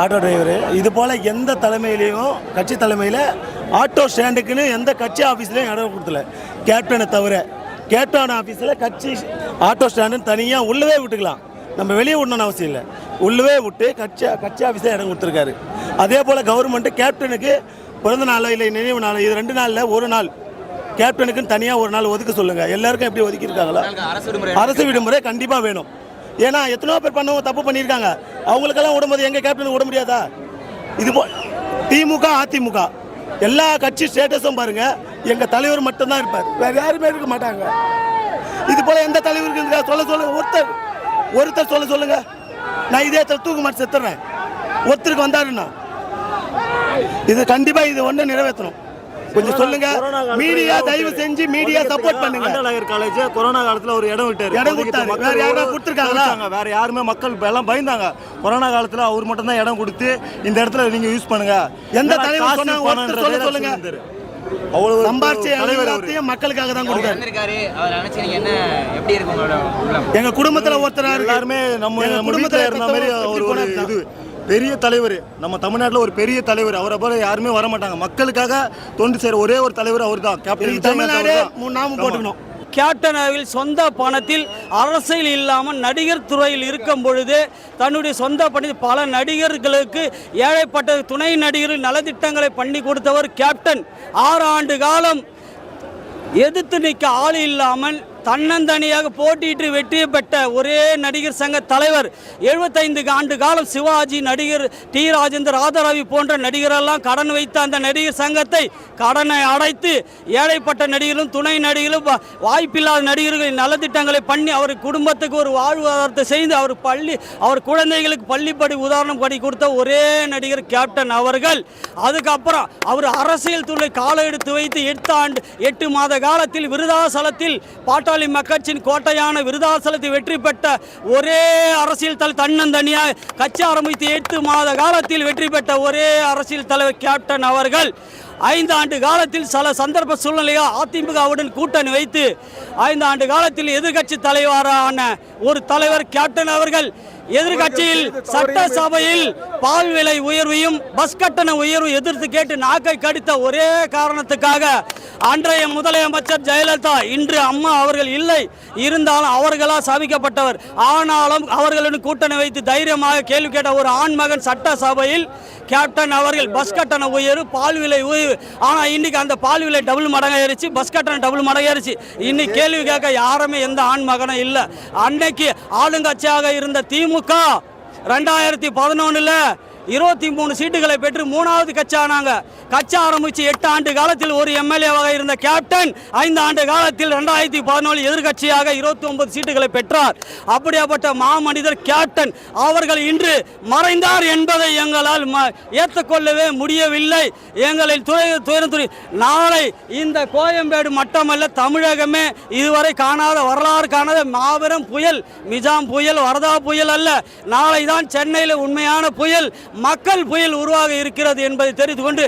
Auto driver இது போல் எந்த தலைமையிலையும் கட்சி தலைமையில் ஆட்டோ ஸ்டாண்டுக்குன்னு எந்த கட்சி ஆஃபீஸ்லையும் இடம் கொடுத்துல. கேப்டனை தவிர கேப்டன் ஆஃபீஸில் கட்சி ஆட்டோ ஸ்டாண்டுன்னு தனியாக உள்ளவே விட்டுக்கலாம். நம்ம வெளியே விடணும்னு அவசியம் இல்லை. உள்ளவே விட்டு கட்சி ஆஃபீஸில் இடம் கொடுத்துருக்காரு. அதே போல் கவர்மெண்ட்டு கேப்டனுக்கு பிறந்த நாள் இல்லை நினைவு நாள் இது 2 நாளில் ஒரு நாள் கேப்டனுக்குன்னு தனியாக ஒரு நாள் ஒதுக்க சொல்லுங்கள். எல்லாருக்கும் எப்படி ஒதுக்கியிருக்காங்களா? அரசு விடுமுறை கண்டிப்பாக வேணும். ஏன்னா எத்தனோ பேர் பண்ணவங்க தப்பு பண்ணியிருக்காங்க. அவங்களுக்கெல்லாம் விடும்போது எங்கள் கேப்டனுக்கு விட முடியாதா? இது திமுக அதிமுக எல்லா கட்சி ஸ்டேட்டஸும் பாருங்கள், எங்கள் தலைவர் மட்டும்தான் இருப்பார், வேறு யாருமே இருக்க மாட்டாங்க. இது போல் எந்த தலைவருக்கு இருக்கா சொல்லுங்கள். ஒருத்தர் சொல்லுங்க. நான் இதே தூக்கு மாட்டி செத்துறேன். ஒருத்தருக்கு வந்தாருன்னா இது கண்டிப்பாக இது ஒன்று நிறைவேற்றணும். கொஞ்சம் சொல்லுங்க. மீடியா தயவு செஞ்சு மீடியா சப்போர்ட் பண்ணுங்க. காலேஜ் கொரோனா காலத்துல ஒரு இடம் விட்டாரு. வேற யாரும் கொடுத்துருக்காங்களா? வேற யாருமே மக்கள் எல்லாம் பயந்தாங்க. கொரோனா காலத்துல அவர் மட்டும் தான் இடம் கொடுத்து இந்த இடத்துல நீங்க யூஸ் பண்ணுங்க. எந்த தலைவர் சொன்னாங்க சொல்லுங்க. அவ்வளவு சம்பாரிச்சு எல்லாத்தையும் மக்களுக்காக தான் கொடுத்தாரு. எங்க குடும்பத்துல ஒருத்தர் எல்லாருமே நம்ம குடும்பத்துல இருந்த மாதிரி ஒரு இது பெரிய தலைவர். நம்ம தமிழ்நாட்டில் ஒரு பெரிய தலைவர். அவரை போல யாருமே வர மாட்டாங்க. மக்களுக்காக தொண்டு செய்கிற ஒரே ஒரு தலைவர் அவர் தான். கேப்டன் தமிழ்நாடு நாம போட்டுக்கணும். கேப்டன் அவர்கள் சொந்த பணத்தில் அரசியல் இல்லாமல் நடிகர் துறையில் இருக்கும் பொழுது தன்னுடைய சொந்த பணத்தில் பல நடிகர்களுக்கு ஏழைப்பட்ட துணை நடிகர்கள் நலத்திட்டங்களை பண்ணி கொடுத்தவர் கேப்டன். 6 ஆண்டு காலம் எதிர்த்து நிற்க ஆள் இல்லாமல் தன்னந்தனியாக போட்டியிட்டு வெற்றி பெற்ற ஒரே நடிகர் சங்க தலைவர். 75 ஆண்டு காலம் சிவாஜி, நடிகர் டி ராஜேந்தர், ராதாரவி போன்ற நடிகரெல்லாம் கடன் வைத்த அந்த நடிகர் சங்கத்தை கடனை அடைத்து ஏழைப்பட்ட நடிகர்களும் துணை நடிகர்களும் வாய்ப்பில்லாத நடிகர்களின் நலத்திட்டங்களை பண்ணி அவர் குடும்பத்துக்கு ஒரு வாழ்வாதாரத்தை செய்து அவர் குழந்தைகளுக்கு பள்ளிப்படி உதாரணம் படி கொடுத்த ஒரே நடிகர் கேப்டன் அவர்கள். அதுக்கப்புறம் அவர் அரசியல் துறை கால எடுத்து வைத்து 8 மாத காலத்தில் விருதாசலத்தில் பாட்டாளி மக்களின் கோட்டையான விருதாசலத்தை வெற்றி பெற்ற ஒரே அரசியல் தலைவர். தன்னந்தனியாக கட்சி ஆரம்பித்து 8 மாத காலத்தில் வெற்றி பெற்ற ஒரே அரசியல் தலைவர் கேப்டன் அவர்கள். 5 ஆண்டு காலத்தில் சில சந்தர்ப்ப சூழ்நிலையாக அதிமுகவுடன் கூட்டணி வைத்து 5 ஆண்டு காலத்தில் எதிர்கட்சி தலைவரான ஒரு தலைவர் கேப்டன் அவர்கள். எதிர்கட்சியில் சட்டசபையில் பால் விலை உயர்வையும் பஸ் கட்டண உயர்வு எதிர்த்து கேட்டு நாக்கை கடித்த ஒரே காரணத்துக்காக அன்றைய முதலமைச்சர் ஜெயலலிதா, இன்று அம்மா அவர்கள் இல்லை, இருந்தாலும் அவர்களால் சபிக்கப்பட்டவர். ஆனாலும் அவர்களுடன் கூட்டணி வைத்து தைரியமாக கேள்வி கேட்ட ஒரு ஆண்மகன் சட்டசபையில் கேப்டன் அவர்கள். பஸ் கட்டண உயர்வு, பால் விலை உயர்வு. ஆனால் இன்னைக்கு அந்த பால் விலை டபுள் மடங்காயிருச்சு, பஸ் கட்டணம் டபுள் மடங்காயிருச்சு. இன்னைக்கு கேள்வி கேட்க யாருமே எந்த ஆண்மகனும் இல்லை. அன்னைக்கு ஆளுங்கட்சியாக இருந்த திமுக 2011 23 சீட்டுகளை பெற்று 3வது கட்சி ஆனாங்க. கட்சி ஆரம்பித்து 8 ஆண்டு காலத்தில் ஒரு எம்எல்ஏவாக இருந்த கேப்டன் 5 ஆண்டு காலத்தில் 2017 எதிர்கட்சியாக 29 சீட்டுகளை பெற்றார். அப்படியாப்பட்ட மாமனிதர் கேப்டன் அவர்கள் இன்று மறைந்தார் என்பதை எங்களால் ஏற்றுக்கொள்ளவே முடியவில்லை. எங்களின் துறை நாளை இந்த கோயம்பேடு மட்டுமல்ல, தமிழகமே இதுவரை காணாத, வரலாறு காணாத மாபெரும் புயல், மிஜாம் புயல், வரதா புயல் அல்ல, நாளை தான் சென்னையில் உண்மையான புயல், மக்கள் புயல் உருவாக இருக்கிறது என்பதை தெரிந்து கொண்டு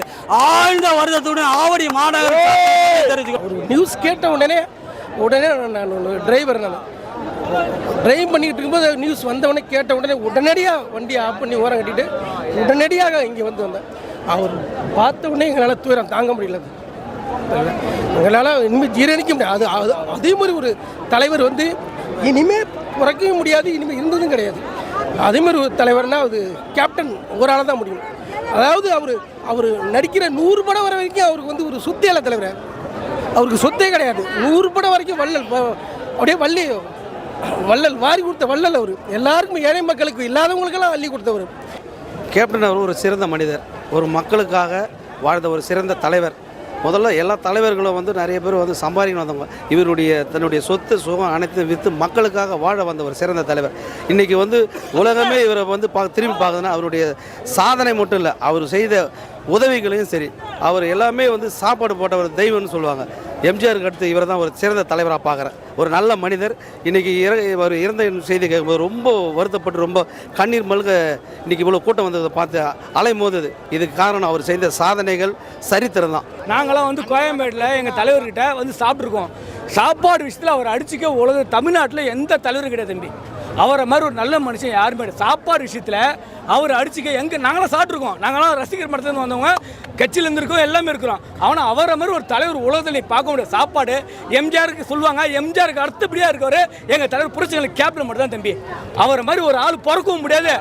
ஆழ்ந்த வருத்தத்துடன் ஆவடி மாநகர நியூஸ் கேட்ட உடனே நான் டிரைவர், நான் டிரைவ் பண்ணிக்கிட்டு இருக்கும்போது நியூஸ் வந்தவொடனே கேட்ட உடனே உடனடியாக வண்டியை ஆஃப் பண்ணி ஓரம் கட்டிட்டு உடனடியாக இங்கே வந்தேன். அவர் பார்த்த உடனே எங்களால் தூரம் தாங்க முடியல. எங்களால் இனிமேல் ஜீரணிக்க முடியாது. அதே மாதிரி ஒரு தலைவர் இனிமேல் குறைக்கவே முடியாது, இனிமேல் இருந்ததும் கிடையாது. அதேமாதிரி ஒரு தலைவர்னால் அது கேப்டன் ஒரு ஆள் தான் முடியும். அதாவது அவர் நடிக்கிற 100 படம் வர வரைக்கும் அவருக்கு ஒரு சொத்தேல தலைவர், அவருக்கு சொத்தே கிடையாது. 100 படம் வரைக்கும் வள்ளல், அப்படியே வள்ளல் வாரி கொடுத்த வள்ளல் அவர். எல்லாருக்கும், ஏழை மக்களுக்கு இல்லாதவங்களுக்கெல்லாம் அள்ளி கொடுத்தவர் கேப்டன். அவர் ஒரு சிறந்த மனிதர், ஒரு மக்களுக்காக வாழ்ந்த ஒரு சிறந்த தலைவர். முதல்ல எல்லா தலைவர்களும் நிறைய பேர் சம்பாதிக்கணும் வந்தவங்க. தன்னுடைய சொத்து சுகம் அனைத்தும் விற்று மக்களுக்காக வாழ வந்த ஒரு சிறந்த தலைவர். இன்றைக்கி உலகமே இவரை திரும்பி பார்க்குதுன்னா அவருடைய சாதனை மட்டும் இல்லை, அவர் செய்த உதவிகளையும் சரி. அவர் எல்லாமே சாப்பாடு போட்டவர் தெய்வம்னு சொல்லுவாங்க. எம்ஜிஆருக்கு அடுத்து இவரை தான் ஒரு சிறந்த தலைவராக பார்க்குறேன். ஒரு நல்ல மனிதர். இன்றைக்கி அவர் இறந்த செய்தி கேட்கும்போது ரொம்ப வருத்தப்பட்டு ரொம்ப கண்ணீர் மல்க இன்றைக்கி இவ்வளோ கூட்டம் வந்ததை பார்த்து அலைமோதுது. இதுக்கு காரணம் அவர் செய்த சாதனைகள், சரித்திரம் தான். நாங்களாம் கோயம்பேட்டில் எங்கள் தலைவர்கிட்ட சாப்பிட்ருக்கோம். சாப்பாடு விஷயத்தில் அவர் அடிச்சுக்க தமிழ்நாட்டில் எந்த தலைவரும் கிடையாது தம்பி. அவரை மாதிரி ஒரு நல்ல மனுஷன் யாருமே சாப்பாடு விஷயத்தில் அவர் அடிச்சுக்க எங்கே நாங்களாம் சாப்பிட்ருக்கோம், நாங்களாம் ரசிகர் மட்டத்துலேருந்து வந்தவங்க, கட்சியிலேருந்து இருக்கோம், எல்லாமே இருக்கிறோம். ஆனால் அவரை மாதிரி ஒரு தலைவர் உலகத்தில் பார்க்க முடியாது. சாப்பாடு எம்ஜிஆருக்கு சொல்லுவாங்க, எம்ஜிஆருக்கு அடுத்தபடியாக இருக்கவர் எங்கள் தலைவர் புரட்சிகளை கேப்டன் மட்டும் தான் தம்பி. அவரை மாதிரி ஒரு ஆள் பிறக்கவும் முடியாது.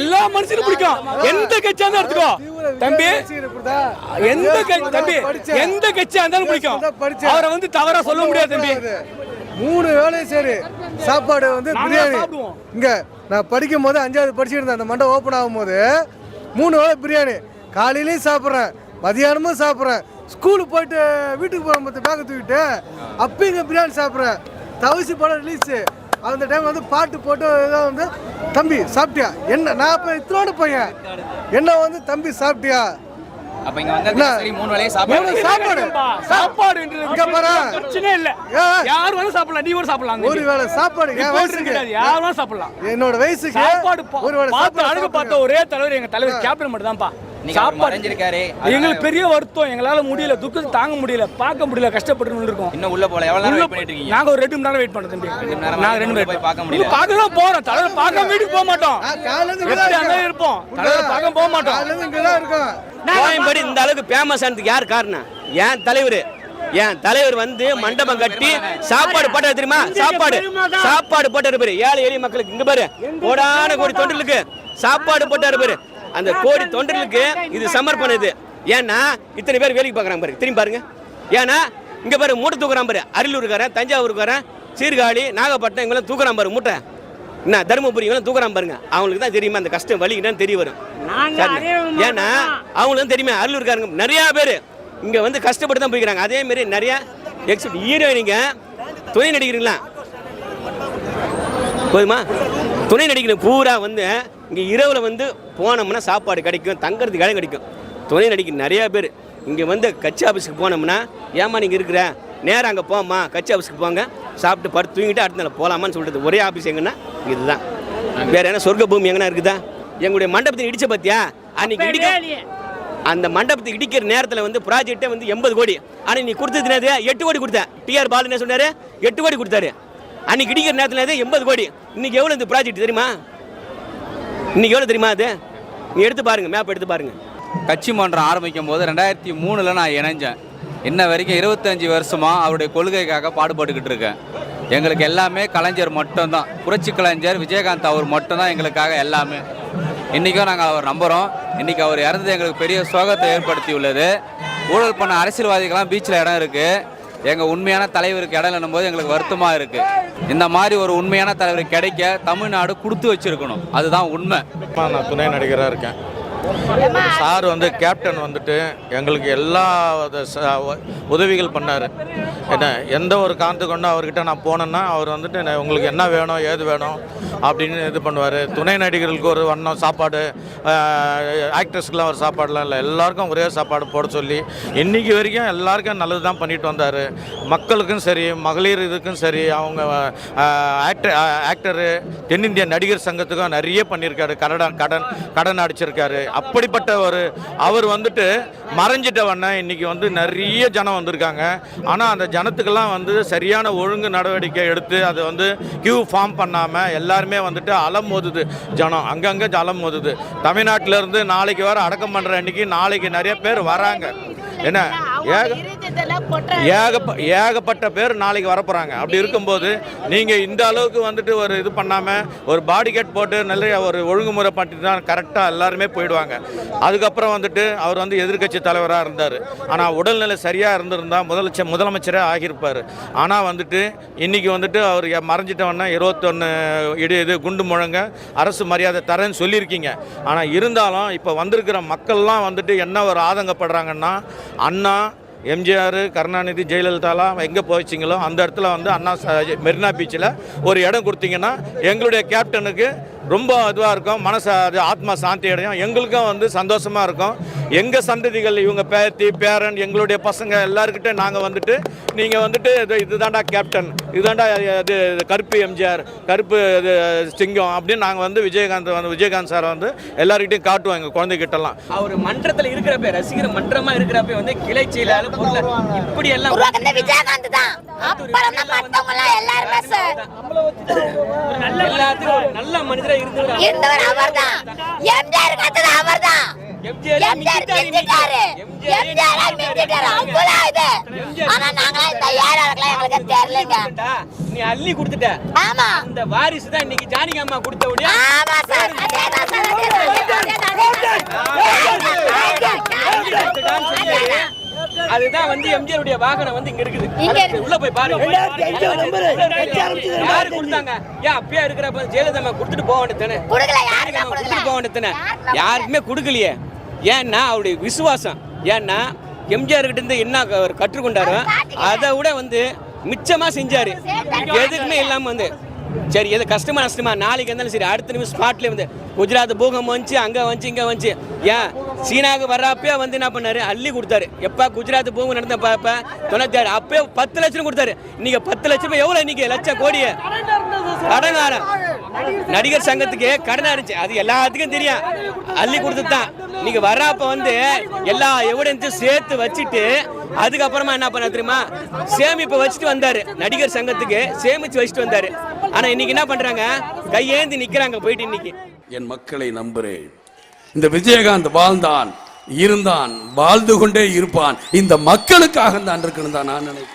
எல்லா மனுஷனும் பிடிக்கும், எந்த கட்சியாக இருந்தாலும் எடுத்துக்கோ தம்பி, எந்த கட்சியாக இருந்தாலும் பிடிக்கும். அவரை வந்து தவறாக சொல்ல முடியாது தம்பி. 3 வேளையும் சரி சாப்பாடு வந்து பிரியாணி. இங்கே நான் படிக்கும் போது 5வது படிச்சுட்டு இருந்தேன். அந்த மண்டை ஓப்பன் ஆகும்போது 3 வேளை பிரியாணி. காலையிலையும் சாப்பிட்றேன், மதியானமும் சாப்பிட்றேன். ஸ்கூலுக்கு போயிட்டு வீட்டுக்கு போகும்போது பேக்கை தூக்கிட்டு அப்போ இங்கே பிரியாணி சாப்பிட்றேன். தவசி படம் ரிலீஸு அந்த டைம் வந்து பாட்டு போட்டு ஏதோ வந்து தம்பி சாப்பிட்டியா என்ன, நான் இப்போ இத்தனோடு பையன் என்ன வந்து தம்பி சாப்பிட்டியா அப்ப இங்க வந்து சரி 3 வேளையும் சாப்பாடு இங்க பாரு பிரச்சனை இல்ல, யார் வேணா சாப்பிடலாம், நீ வேணா சாப்பிடலாம். ஒரு வேளை சாப்பாடு என் வயசுக்கு யார் வேணா சாப்பிடலாம். என்னோட வயசுக்கு சாப்பாடு ஒரு வேளை பார்த்து அழகு பார்த்த ஒரே தலைவர் எங்க தலைவர் கேப்டன் மட்டும் தான்ப்பா. மறைஞ்சிருக்காரு. எங்களுக்கு பெரிய வருத்தம், எங்களால முடியல, துக்கம் தாங்க முடியல, பார்க்க முடியல, கஷ்டப்பட்டு இருக்கோம். இன்னும் உள்ள போல எவ்வளவு நேரம் வெயிட் பண்ணிட்டு இருக்கீங்க? நாங்க ஒரு 2 மணி நேரம் வெயிட் பண்றோம் தம்பி. நாங்க 2 மணி போய் பார்க்க முடியல. பார்க்கலாம் போறோம், தலைவர் பார்க்க வீட்டுக்கு போக மாட்டோம், எப்படி அங்கே இருப்போம், தலைவர் பார்க்க போக மாட்டோம். இங்கதான் இருக்கோம். கோயம்பேடு இந்த அளவுக்கு ஃபேமஸ் ஆனதுக்கு யார் காரணம்? என் தலைவர் வந்து மண்டபம் கட்டி சாப்பாடு போட்டாரு தெரியுமா? சாப்பாடு போட்டாரு பாரு, ஏழை எளிய மக்களுக்கு. இங்க பாரு, கோடான கோடி தொண்டர்களுக்கு சாப்பாடு போட்டாரு பாரு. அந்த கோடி தொண்டர்களுக்கு இது சமர்ப்பணம். இது ஏன்னா இத்தனை பேர் வேலைக்கு பார்க்குறாங்க பாரு, திரும்பி பாருங்க. ஏன்னா இங்க பாரு மூட்டை தூக்குறான் பாரு, அரியலூருக்காரன், தஞ்சாவூருக்காரன், சீர்காழி, நாகப்பட்டினம் இவங்களாம் தூக்குறான் பாரு மூட்டை. என்ன தருமபுரி இவங்களாம் தூக்குறான் பாருங்க. அவங்களுக்கு தான் தெரியுமா அந்த கஷ்டம் வலி என்னன்னு தெரிய வரும். ஏன்னா அவங்களுக்கு தான் தெரியுமா, அரியலூருக்காரங்க நிறைய பேர் இங்க வந்து கஷ்டப்பட்டு தான் போய்க்கிறாங்க. அதே மாதிரி நிறைய எக்ஸப்ட் ஹீரோயினிங்க, துணை நடிக்கிறீங்களா போதுமா, துணை நடிக்கிறேன் பூரா வந்து இங்கே இரவில் வந்து போனோம்னா சாப்பாடு கிடைக்கும், தங்கறதுக்கு இடம் கிடைக்கும். துணை நடிக்கிற நிறையா பேர் இங்கே வந்து கட்சி ஆஃபீஸுக்கு போனோம்னா, ஏமா நீங்கள் இருக்கிற நேரம் அங்கே போமா, கட்சி ஆஃபீஸுக்கு போங்க, சாப்பிட்டு படுத்து தூங்கிட்டு அடுத்த நாள் போகலாமான்னு சொல்கிறது. ஒரே ஆஃபீஸ் எங்கன்னா இதுதான். வேறு என்ன சொர்க்க பூமி எங்கன்னா இருக்குதா? எங்களுடைய மண்டபத்தை இடிச்ச பார்த்தியா அன்னைக்கு இடிக்க, அந்த மண்டபத்தை இடிக்கிற நேரத்தில் வந்து ப்ராஜெக்டே வந்து 80 கோடி. ஆனால் நீ கொடுத்தது 8 கோடி கொடுத்தேன். டிஆர் பாலு என்ன சொன்னார்? 8 கோடி கொடுத்தாரு. அன்னைக்கு இடிக்கிற நேரத்தில் 80 கோடி. இன்னைக்கு எவ்வளோ இந்த ப்ராஜெக்ட் தெரியுமா? இன்னைக்கு எவ்வளோ தெரியுமா? அது நீ எடுத்து பாருங்க, மேப் எடுத்து பாருங்க. கட்சி மன்றம் ஆரம்பிக்கும் போது 2003 நான் இணைஞ்சேன். இன்ன வரைக்கும் 25 வருஷமாக அவருடைய கொள்கைக்காக பாடுபட்டுக்கிட்டு இருக்கேன். எங்களுக்கு எல்லாமே கலைஞர் மட்டும்தான், புரட்சி கலைஞர் விஜயகாந்த் அவர் மட்டும்தான் எங்களுக்காக எல்லாமே. இன்றைக்கும் நாங்கள் அவர் நம்புகிறோம். இன்றைக்கி அவர் இறந்தது எங்களுக்கு பெரிய சோகத்தை ஏற்படுத்தி உள்ளது. ஊழல் பண்ண அரசியல்வாதிகள்லாம் பீச்சில் இடம் இருக்குது, எங்கள் உண்மையான தலைவருக்கு இடம் இல்லைன்னும் போது எங்களுக்கு வருத்தமாக இருக்குது. இந்த மாதிரி ஒரு உண்மையான தலைவர் கிடைக்க தமிழ்நாடு கொடுத்து வச்சுருக்கணும், அதுதான் உண்மை. நான் துணை நடிகராக இருக்கேன். சார் வந்து கேப்டன் வந்துட்டு எங்களுக்கு எல்லா உதவிகள் பண்ணார். என்ன எந்த ஒரு காரணத்து கொண்டு அவர்கிட்ட நான் போனேன்னா அவர் வந்துட்டு உங்களுக்கு என்ன வேணும் ஏது வேணும் அப்படின்னு இது பண்ணுவார். துணை நடிகர்களுக்கு ஒரு வண்ணம் சாப்பாடு, ஆக்டர்ஸ்க்கெலாம் ஒரு சாப்பாடுலாம் இல்லை, எல்லாருக்கும் ஒரே சாப்பாடு போட சொல்லி இன்றைக்கி வரைக்கும் எல்லாருக்கும் நல்லது தான் பண்ணிட்டு வந்தார். மக்களுக்கும் சரி, மகளிர் இதுக்கும் சரி, அவங்க ஆக்டரு, தென்னிந்திய நடிகர் சங்கத்துக்கும் நிறைய பண்ணியிருக்காரு, கடன் அடிச்சிருக்காரு. அப்படிப்பட்ட ஒரு அவர் வந்துட்டு மறைஞ்சிட்டவண்ண இன்றைக்கி வந்து நிறைய ஜனம் வந்திருக்காங்க. ஆனால் அந்த ஜனத்துக்கெல்லாம் வந்து சரியான ஒழுங்கு நடவடிக்கை எடுத்து அதை வந்து கியூ ஃபார்ம் பண்ணாமல் எல்லாருமே வந்துட்டு அலமோதுது. ஜனம் அங்கங்கே அலமோதுது. தமிழ்நாட்டிலேருந்து நாளைக்கு வர அடக்கம் பண்ணுற அன்றைக்கி நாளைக்கு நிறைய பேர் வராங்க. என்ன ஏகப்பட்ட பேர் நாளைக்கு வரப்போகிறாங்க. அப்படி இருக்கும்போது நீங்கள் இந்த அளவுக்கு வந்துட்டு ஒரு இது பண்ணாமல் ஒரு பாடி கேட் போட்டு நல்ல ஒரு ஒழுங்குமுறை பண்ணிட்டு தான் கரெக்டாக எல்லாருமே போயிடுவாங்க. அதுக்கப்புறம் வந்துட்டு அவர் வந்து எதிர்க்கட்சி தலைவராக இருந்தார். ஆனால் உடல்நிலை சரியாக இருந்திருந்தால் முதலமைச்சரே ஆகியிருப்பார். ஆனால் வந்துட்டு இன்றைக்கி வந்துட்டு அவர் மறைஞ்சிட்டவொன்னே 21 குண்டு முழங்க அரசு மரியாதை தரேன்னு சொல்லியிருக்கீங்க. ஆனால் இருந்தாலும் இப்போ வந்திருக்கிற மக்கள்லாம் வந்துட்டு என்ன ஒரு ஆதங்கப்படுறாங்கன்னா, அண்ணா, எம்ஜிஆர், கருணாநிதி, ஜெயலலிதாலாம் எங்கே போயிச்சிங்களோ அந்த இடத்துல வந்து அண்ணா மெரினா பீச்சில் ஒரு இடம் கொடுத்தீங்கன்னா எங்களுடைய கேப்டனுக்கு ரொம்ப இதுவாக இருக்கும், மனசு அது ஆத்மா சாந்தி அடையும், எங்களுக்கும் வந்து சந்தோஷமாக இருக்கும். எங்கள் சந்ததிகள் இவங்க பேத்தி பேரன் எங்களுடைய பசங்க எல்லாருக்கிட்ட நாங்கள் வந்துட்டு நீங்கள் வந்துட்டு இதுதான்டா கேப்டன், இதுதான்டா இது கருப்பு எம்ஜிஆர், கருப்பு இது சிங்கம் அப்படின்னு நாங்கள் வந்து விஜயகாந்த் சாரை வந்து எல்லாருக்கிட்டையும் காட்டுவோம் எங்கள் குழந்தைகிட்டலாம். அவர் மன்றத்தில் இருக்கிறப்ப ரசிகர் மன்றமா இருக்கிறப்ப வந்து கிளை செயலாளர் இப்படி எல்லாம் விஜயகாந்த் தான். அப்புறம் மத்தவங்க எல்லாம் எல்லாரும் சார் எல்லாத்துக்கும் நல்ல மனிதரா இருந்தவர் அவர்தான். எம்ஜிஆர் கத்தது அவர்தான். எம்ஜிஆர் மிஞ்சிட்டாரு. எம்ஜிஆர் மிஞ்சிட்டாரு. அவ்வளவு இது. ஆனா நாங்க இந்த ஏழாளுக்கெல்லாம் எங்களுக்கு தெரியலங்க. நீ அள்ளி கொடுத்துட்ட. ஆமா. இந்த வாரிசு தான் இன்னைக்கு ஜானகி அம்மா கொடுத்த உடனே. ஆமா சார். அதுதான் வந்து எம்ஜிஆருடைய வாகனம் வந்து இங்க இருக்குது. உள்ள போய் பாருங்க. யாரு கொடுத்தாங்க? ஏன் அப்பயா இருக்கிறப்ப ஜெயலலிதா கொடுத்துட்டு போக வேண்டியதானே? கொடுத்துட்டு போக வேண்டியதானே? யாருக்குமே கொடுக்கலையே. ஏன்னா அவருடைய விசுவாசம். ஏன்னா எம்ஜிஆர் கிட்ட இருந்து என்ன அவர் கற்றுக்கொண்டாரோ அதை விட வந்து மிச்சமா செஞ்சாரு. எதுக்குமே இல்லாம வந்து சரி எது கஷ்டமா நஷ்டமா நாளைக்கு இருந்தாலும் சரி அடுத்த நிமிஷம் ஸ்பாட்லேயே வந்து குஜராத் பூகம்பம் வந்துச்சு, அங்கே வந்துச்சு, இங்கே வந்துச்சு. ஏன் சீனாவுக்கு வர்றப்பே வந்து என்ன பண்ணாரு? அள்ளி கொடுத்தாரு. எப்போ குஜராத் பூகம் நடந்த பாப்ப 96 அப்பயே 10 லட்சம் கொடுத்தாரு. இன்னைக்கு 10 லட்சம் ரூபாய் எவ்வளோ? இன்னைக்கு லட்சம் கோடியே கடனாரம். நடிகர் சங்கத்துக்கு கடனா இருந்துச்சு, அது எல்லாத்துக்கும் தெரியும். அள்ளி கொடுத்து தான் இன்னைக்கு வர்றப்ப வந்து எல்லா எவிடன்ஸும் சேர்த்து வச்சுட்டு அதுக்கப்புறமா என்ன பண்ண தெரியுமா? சேமிப்பை வச்சுட்டு வந்தாரு. நடிகர் சங்கத்துக்கு சேமிச்சு வச்சுட்டு வந்தாரு. ஆனா இன்னைக்கு என்ன பண்றாங்க? கையேந்தி நிக்கிறாங்க போயிட்டு. இன்னைக்கு என் மக்களை நம்புறேன். இந்த விஜயகாந்த் வாழ்ந்தான், இருந்தான், வாழ்ந்து கொண்டே இருப்பான். இந்த மக்களுக்காக தான் இருக்குன்னு தான் நான் நினைக்கிறேன்.